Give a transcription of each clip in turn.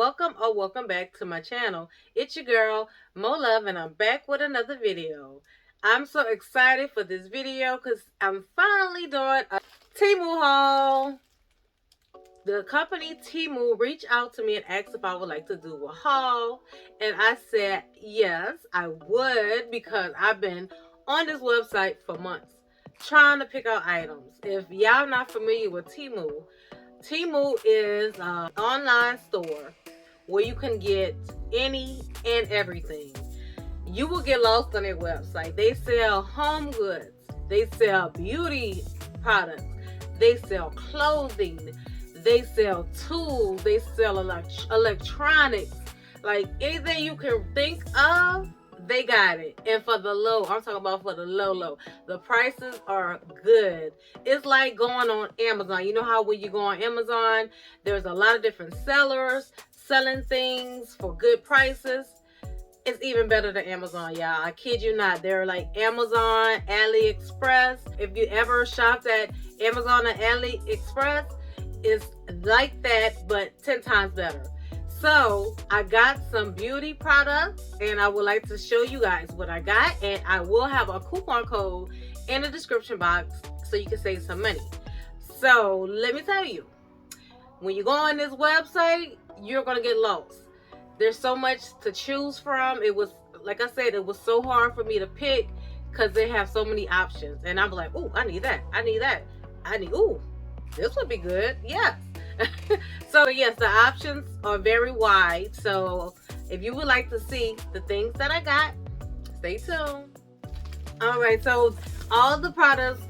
welcome or welcome back to my channel. It's your girl Mo Love, and I'm back with another video. I'm so excited for this video because I'm finally doing a Temu haul. The company Temu reached out to me and asked if I would like to do a haul, and I said yes, I would, because I've been on this website for months trying to pick out items. If y'all not familiar with Temu, Temu is an online store where you can get any and everything. You will get lost on their website. They sell home goods. They sell beauty products. They sell clothing. They sell tools. They sell electronics. Like anything you can think of, they got it. And for the low, I'm talking about for the low. The prices are good. It's like going on Amazon. You know how when you go on Amazon, there's a lot of different sellers selling things for good prices. It's even better than Amazon, y'all. I kid you not. They're like Amazon, AliExpress. If you ever shopped at Amazon or AliExpress, it's like that, but 10 times better. So I got some beauty products, and I would like to show you guys what I got, and I will have a coupon code in the description box so you can save some money. So let me tell you, when you go on this website, you're gonna get lost. There's so much to choose from. It was, like I said, it was so hard for me to pick because they have so many options, and I'm like, ooh, I need that, I need that, ooh, this would be good. Yes. So yes, the options are very wide. So if you would like to see the things that I got, stay tuned. All right, so all the products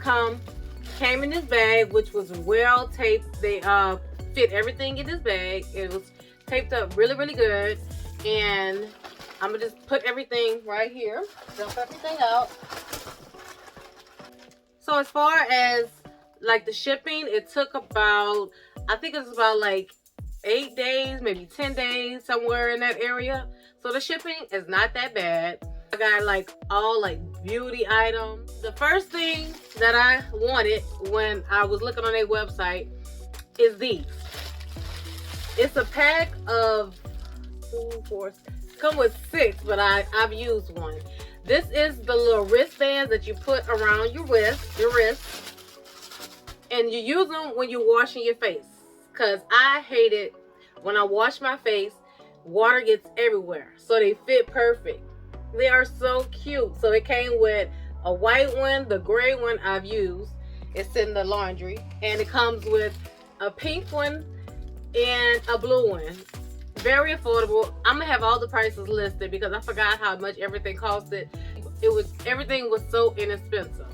came in this bag, which was well taped. They fit everything in this bag. It was taped up really good, and I'm gonna just put everything right here, dump everything out. So as far as like the shipping, it took about, I think it's about like 8 days, maybe 10 days, somewhere in that area. So the shipping is not that bad. I got like all like beauty items. The first thing that I wanted when I was looking on their website is these. It's a pack of 2, 4, come with 6, but I've used one. This is the little wristbands that you put around your wrist, and you use them when you're washing your face. Because I hate it when I wash my face, water gets everywhere. So they fit perfect. They are so cute. So it came with a white one, the gray one I've used. It's in the laundry. And it comes with a pink one and a blue one. Very affordable. I'm going to have all the prices listed because I forgot how much everything costed. Everything was so inexpensive.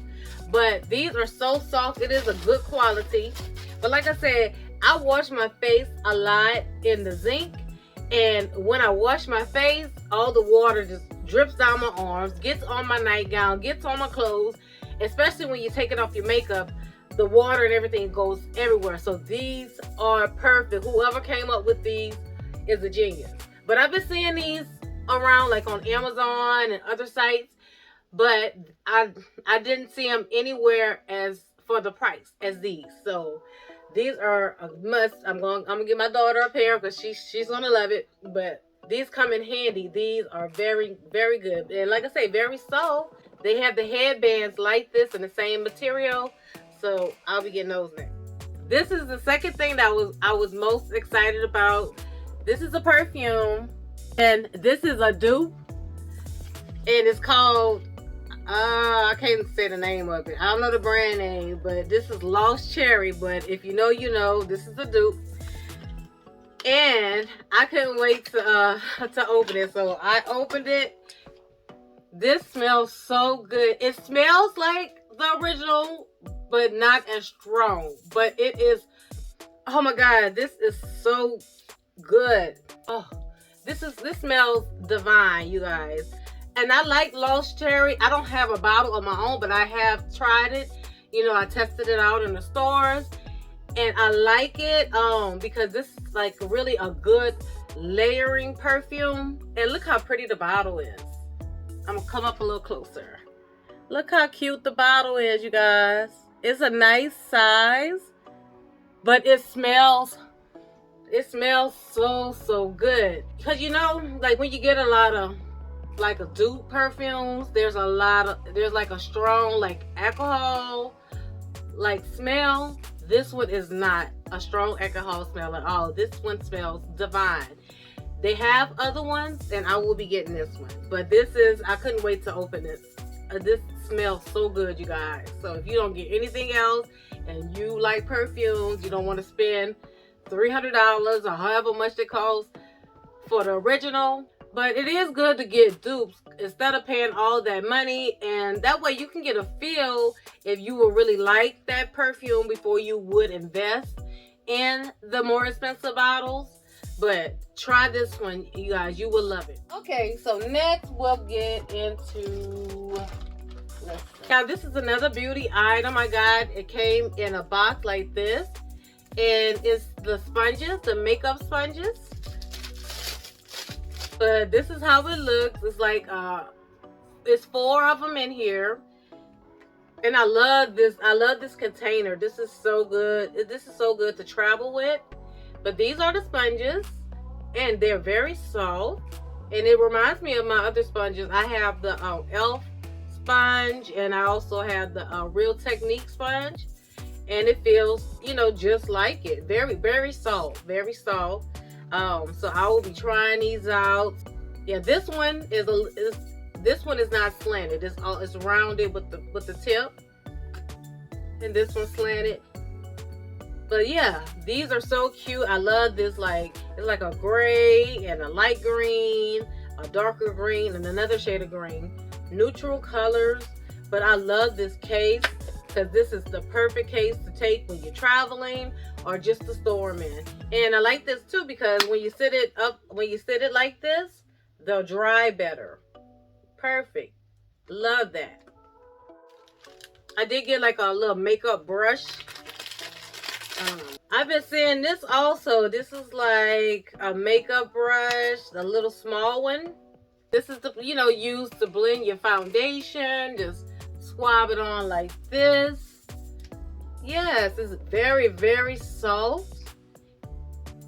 But these are so soft. It is a good quality. But like I said, I wash my face a lot in the zinc. And when I wash my face, all the water just drips down my arms, gets on my nightgown, gets on my clothes. Especially when you take it off your makeup, the water and everything goes everywhere. So these are perfect. Whoever came up with these is a genius. But I've been seeing these around like on Amazon and other sites. But I didn't see them anywhere as for the price as these. So these are a must. I'm gonna give my daughter a pair because she's gonna love it. But these come in handy. These are very good. And like I say, very soft. They have the headbands like this in the same material. So I'll be getting those next. This is the second thing that I was most excited about. This is a perfume, and this is a dupe, and it's called, I can't say the name of it. I don't know the brand name, but this is Lost Cherry. But if you know, you know, this is the dupe. And I couldn't wait to open it. So I opened it. This smells so good. It smells like the original, but not as strong. But it is, oh my God, this is so good. Oh, this smells divine, you guys. And I like Lost Cherry. I don't have a bottle of my own, but I have tried it. You know, I tested it out in the stores, and I like it because this is like really a good layering perfume. And look how pretty the bottle is. I'm gonna come up a little closer. Look how cute the bottle is, you guys. It's a nice size, but it smells It smells so good. Because you know, like when you get a lot of like a dupe perfumes, there's like a strong like alcohol like smell. This one is not a strong alcohol smell at all. This one smells divine. They have other ones and I will be getting this one, but this is, I couldn't wait to open this. This smells so good, you guys. So if you don't get anything else and you like perfumes, you don't want to spend $300 or however much it costs for the original, but it is good to get dupes instead of paying all that money, and that way you can get a feel if you will really like that perfume before you would invest in the more expensive bottles. But try this one, you guys, you will love it. Okay, so next we'll get into, now this is another beauty item I got. It came in a box like this, and it's the sponges, the makeup sponges. But this is how it looks. It's like it's 4 of them in here, and I love this container. This is so good. This is so good to travel with. But these are the sponges, and they're very soft, and it reminds me of my other sponges. I have the Elf sponge, and I also have the Real Technique sponge, and it feels, you know, just like it. Very soft, very soft. So I will be trying these out. Yeah, this one is not slanted. It's rounded with the tip, and this one's slanted. But yeah, these are so cute. I love this. Like, it's like a gray and a light green, a darker green, and another shade of green. Neutral colors. But I love this case because this is the perfect case to take when you're traveling or just to store them in. And I like this too because when you sit it like this, they'll dry better. Perfect. Love that. I did get like a little makeup brush. I've been seeing this also. This is like a makeup brush, the little small one. This is the, you know, used to blend your foundation. Just swab it on like this. Yes, it's very soft.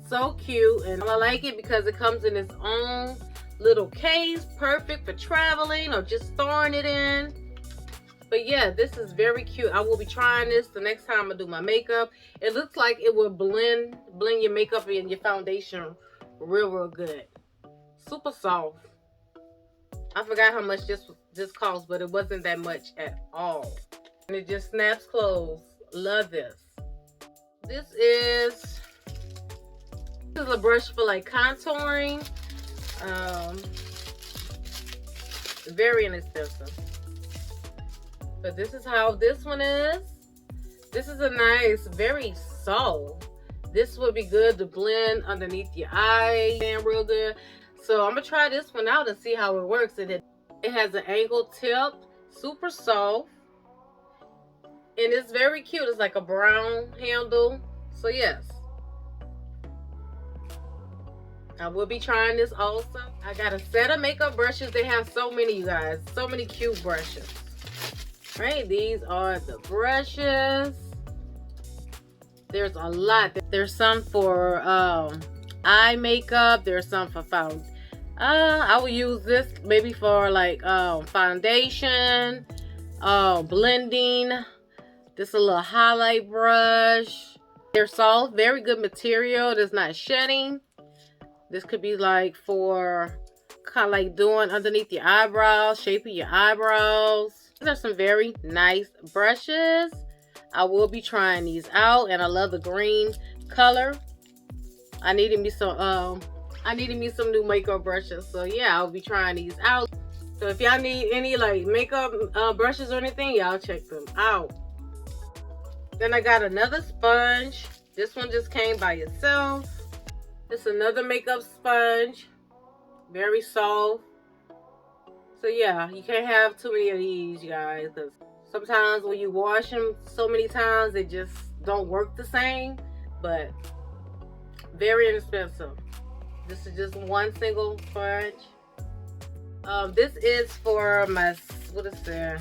So cute, and I like it because it comes in its own little case. Perfect for traveling or just storing it in. But yeah, this is very cute. I will be trying this the next time I do my makeup. It looks like it will blend your makeup and your foundation real good. Super soft. I forgot how much this cost, but it wasn't that much at all. And it just snaps closed. Love this. This is a brush for like contouring. Very inexpensive. But this is how this one is. This is a nice, very soft. This would be good to blend underneath your eye and real good. So I'm gonna try this one out and see how it works. It has an angled tip, super soft, and it's very cute. It's like a brown handle. So yes, I will be trying this also. I got a set of makeup brushes. They have so many, you guys, so many cute brushes. Right, these are the brushes. There's a lot. There's some for eye makeup. There's some for I will use this maybe for like foundation, blending. This is a little highlight brush. They're soft, very good material. It's not shedding. This could be like for kind of like doing underneath your eyebrows, shaping your eyebrows. These are some very nice brushes. I will be trying these out, and I love the green color. I needed me some new makeup brushes. So yeah, I'll be trying these out. So if y'all need any like makeup brushes or anything, y'all check them out. Then I got another sponge. This one just came by itself. It's another makeup sponge. Very soft. So yeah, you can't have too many of these, you guys, because sometimes when you wash them so many times, they just don't work the same. But very inexpensive. This is just one single sponge. This is for my, what is there?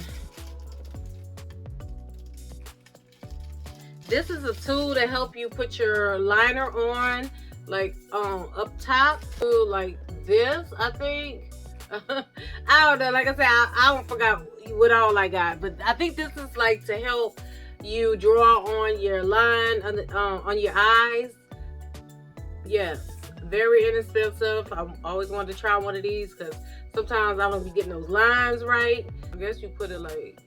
This is a tool to help you put your liner on like up top to like this, I think. I don't know, like I said, I don't forgot what all I got, but I think this is like to help you draw on your line on your eyes. Yes, very inexpensive. I always wanted to try one of these because sometimes I don't be getting those lines right. I guess you put it like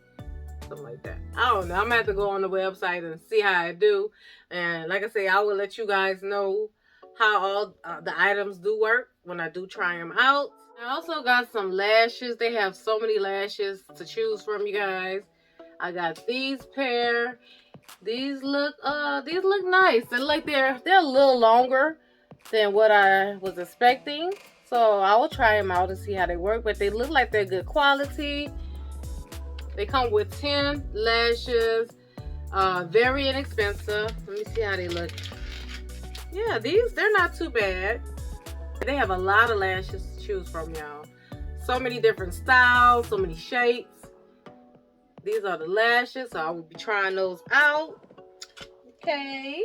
something like that. I don't know. I'm gonna have to go on the website and see how I do. And like I say, I will let you guys know how all the items do work when I do try them out. I also got some lashes. They have so many lashes to choose from, you guys. I got these pair. These look nice. They're like they're a little longer than what I was expecting. So I will try them out and see how they work. But they look like they're good quality. They come with 10 lashes. Very inexpensive. Let me see how they look. Yeah, they're not too bad. They have a lot of lashes to choose from, y'all. So many different styles, so many shapes. These are the lashes, so I will be trying those out. Okay.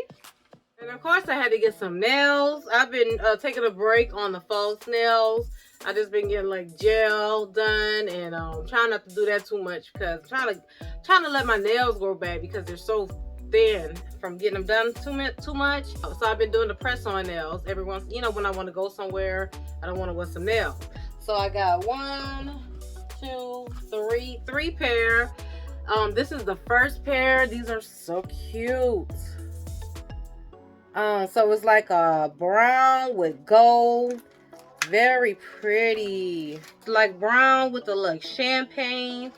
And of course, I had to get some nails. I've been taking a break on the false nails. I just been getting like gel done, and trying not to do that too much because I'm trying to let my nails grow back because they're so thin from getting them done too much. So I've been doing the press-on nails every once, you know, when I want to go somewhere, I don't want to wear some nails. So I got 1, 2, 3 pair. This is the first pair. These are so cute. So it's like a brown with gold. Very pretty. It's like brown with the like champagne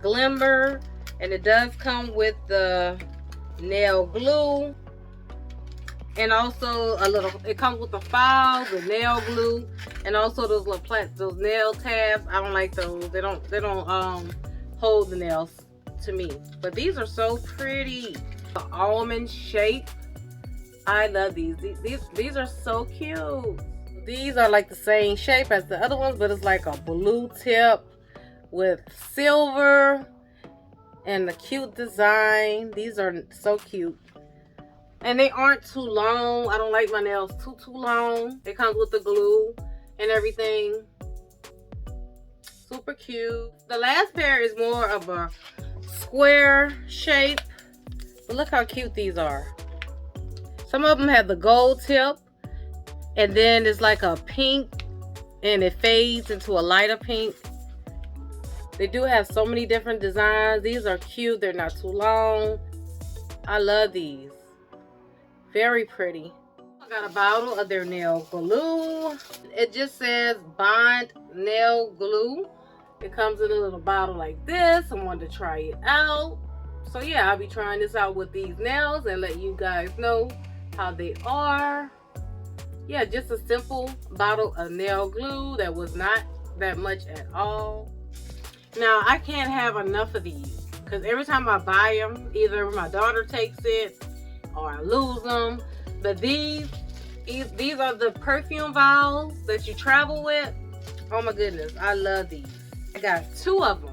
glimmer, and it does come with the nail glue, and also it comes with the files, the nail glue, and also those little those nail tabs. I don't like those. They don't hold the nails to me. But these are so pretty. The almond shape. I love these. These are so cute. These are like the same shape as the other ones, but it's like a blue tip with silver and the cute design. These are so cute. And they aren't too long. I don't like my nails too long. It comes with the glue and everything. Super cute. The last pair is more of a square shape. But look how cute these are. Some of them have the gold tip, and then it's like a pink, and it fades into a lighter pink. They do have so many different designs. These are cute. They're not too long. I love these. Very pretty. I got a bottle of their nail glue. It just says Bond Nail Glue. It comes in a little bottle like this. I wanted to try it out. So yeah, I'll be trying this out with these nails and let you guys know how they are. Yeah, just a simple bottle of nail glue that was not that much at all. Now I can't have enough of these because every time I buy them, either my daughter takes it or I lose them. But these are the perfume vials that you travel with. Oh my goodness, I love these. I got 2 of them.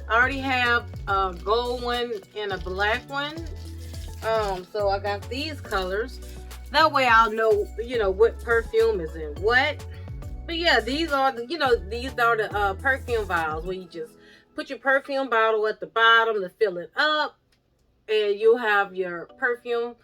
I already have a gold one and a black one. So I got these colors. That way I'll know, you know, what perfume is in what. But yeah, these are the, these are the perfume vials where you just put your perfume bottle at the bottom to fill it up, and you'll have your perfume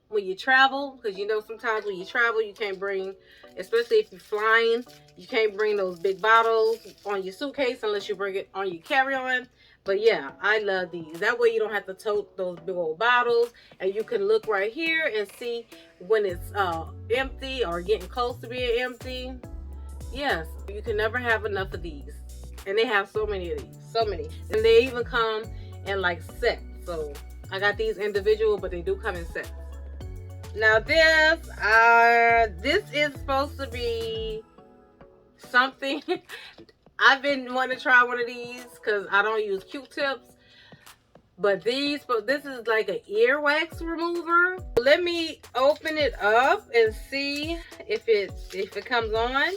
when you travel. Because sometimes when you travel, you can't bring, especially if you're flying, you can't bring those big bottles on your suitcase unless you bring it on your carry-on. But yeah, I love these. That way you don't have to tote those big old bottles, and you can look right here and see when it's empty or getting close to being empty. Yes, you can never have enough of these. And they have so many of these, so many. And they even come in like sets. So I got these individual, but they do come in sets. Now this is supposed to be something. I've been wanting to try one of these because I don't use Q-tips. But this is like an earwax remover. Let me open it up and see if it comes on.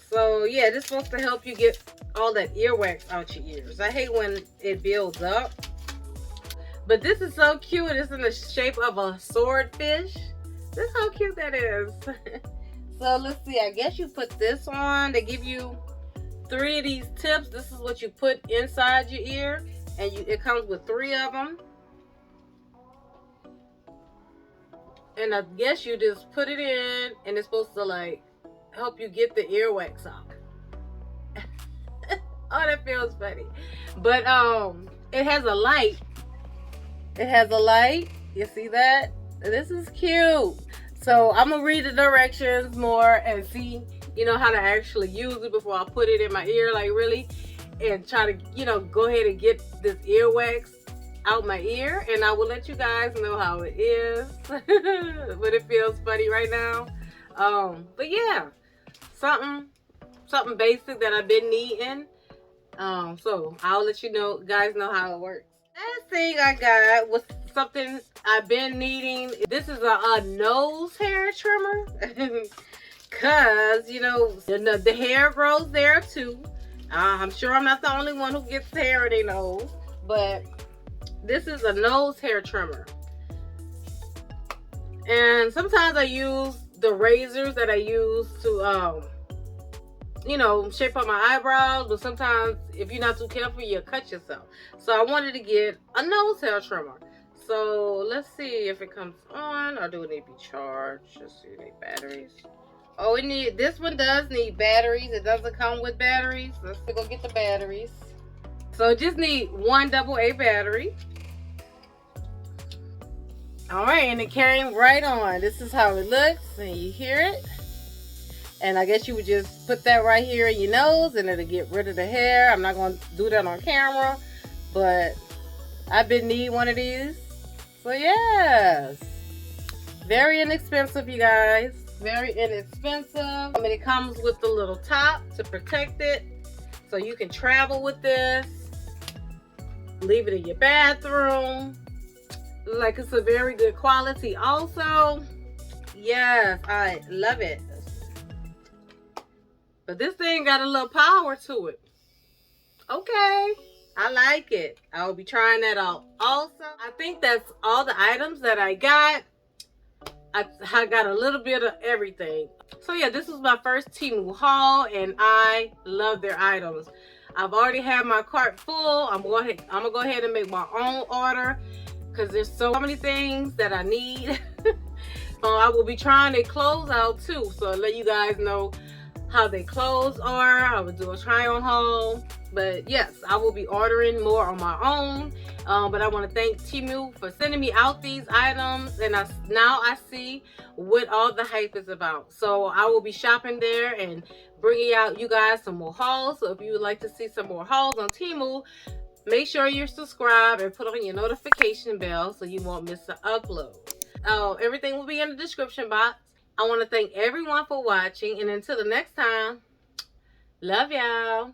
So yeah, this is supposed to help you get all that earwax out your ears. I hate when it builds up. But this is so cute. It's in the shape of a swordfish. This is how cute that is. So let's see, I guess you put this on. They give you 3 of these tips. This is what you put inside your ear, and it comes with 3 of them. And I guess you just put it in, and it's supposed to like help you get the earwax out. Oh, that feels funny. But it has a light. It has a light. You see that? This is cute. So I'm gonna read the directions more and see, you know, how to actually use it before I put it in my ear, like really, and try to, you know, go ahead and get this earwax out my ear, and I will let you guys know how it is. But it feels funny right now. But yeah, something basic that I've been needing. So I'll let you know, guys, know how it works. Last thing I got was something I've been needing. This is a nose hair trimmer. Cause you know the hair grows there too. I'm sure I'm not the only one who gets hair in their nose, but this is a nose hair trimmer. And sometimes I use the razors that I use to you know, shape up my eyebrows, but sometimes if you're not too careful, you'll cut yourself. So I wanted to get a nose hair trimmer. So let's see if it comes on, or do it need to be charged? Let's see, it need batteries. Oh, this one does need batteries. It doesn't come with batteries. Let's go get the batteries. So just need 1 AA battery. All right, and it came right on. This is how it looks, and you hear it. And I guess you would just put that right here in your nose, and it'll get rid of the hair. I'm not going to do that on camera, but I've been needing one of these. So yes, very inexpensive, you guys. Very inexpensive. I mean, it comes with the little top to protect it, so you can travel with this. Leave it in your bathroom. Like, it's a very good quality also. Yes, I love it. But this thing got a little power to it. Okay, I like it. I'll be trying that out also. I think that's all the items that I got. I got a little bit of everything. So yeah, this was my first Temu haul, and I love their items. I've already had my cart full. I'm gonna go ahead and make my own order because there's so many things that I need. I will be trying their clothes out too, so I'll let you guys know how their clothes are. I will do a try on haul. But yes, I will be ordering more on my own. But I want to thank Temu for sending me out these items, and now I see what all the hype is about. So I will be shopping there and bringing out you guys some more hauls. So if you would like to see some more hauls on Temu, make sure you're subscribed and put on your notification bell so you won't miss an upload. Everything will be in the description box. I want to thank everyone for watching, and until the next time, love y'all.